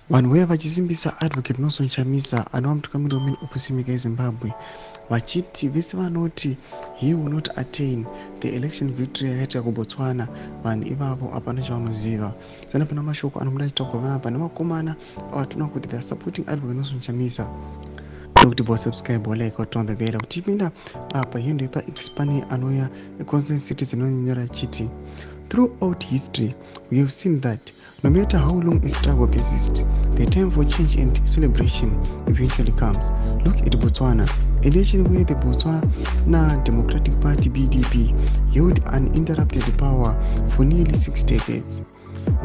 vanhu vaya vachisimbisa advocate Nelson Chamisa anova mutungamiri weMan Opposition munyika yeZimbabwe vachiti vese vanoti he will not attain the election victory yakaitika kuBotswana vanhu ivavo hapana chavanoziva. Sana pana mashoko anomuda achitaurwa panapa nemakomana avatinoona kuti they are supporting advocate Nelson Chamisa. Kuti bosubscribe like turn the bell kuti tipinda pahendo yepaexpani anouya concerned citizen anonyora achiti throughout history we have seen that no matter how long a struggle persists, the time for change and celebration eventually comes. Look at Botswana, a nation where the Botswana Democratic Party (BDP) held uninterrupted power for nearly 6 decades.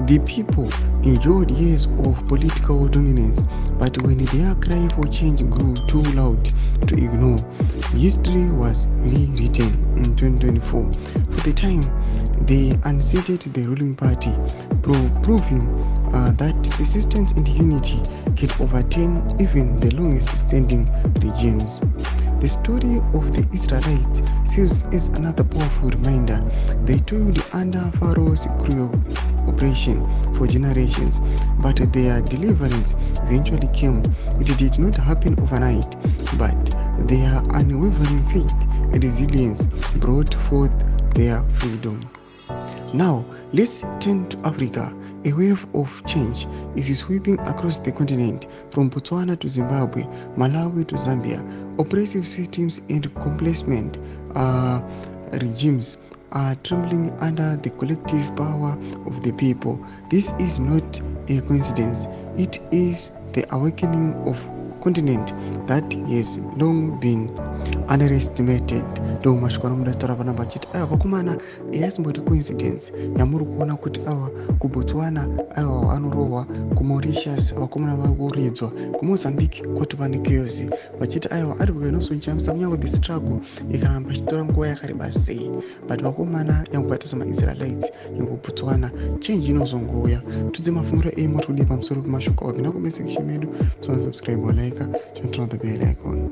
The people enjoyed years of political dominance, but when their cry for change grew too loud to ignore, history was rewritten in 2024. For the time, they unseated the ruling party, proving that persistence and unity can overturn even the longest-standing regimes. The story of the Israelites serves as another powerful reminder. They toiled under Pharaoh's cruel oppression for generations, but their deliverance eventually came. It did not happen overnight, but their unwavering faith and resilience brought forth their freedom. Now, let's turn to Africa. A wave of change is sweeping across the continent, from Botswana to Zimbabwe, Malawi to Zambia. Oppressive systems and complacent regimes are trembling under the collective power of the people. This is not a coincidence. It is the awakening of a continent that has long been underestimated. Ndo mashikwana mudatara vana vachiti aya vakomana yasimbori coincidence yamuri kuona kuti ava kuBotswana ava anorohwa, kuMauritius vakomana vakuridzwa, kuMozambique kuti vane chaos vachiti aya advocate Nelson Chamisa kunyange the struggle ikaramba ichitora nguva yakareba sei, but vakomana yangoita semaIsraelites yangoBotswana change inozongouya. Tudze mafungiro emuri kudii pamusoro pemashoko avo. Pinda comment section medu, subscribe, like, turn on the bell icon.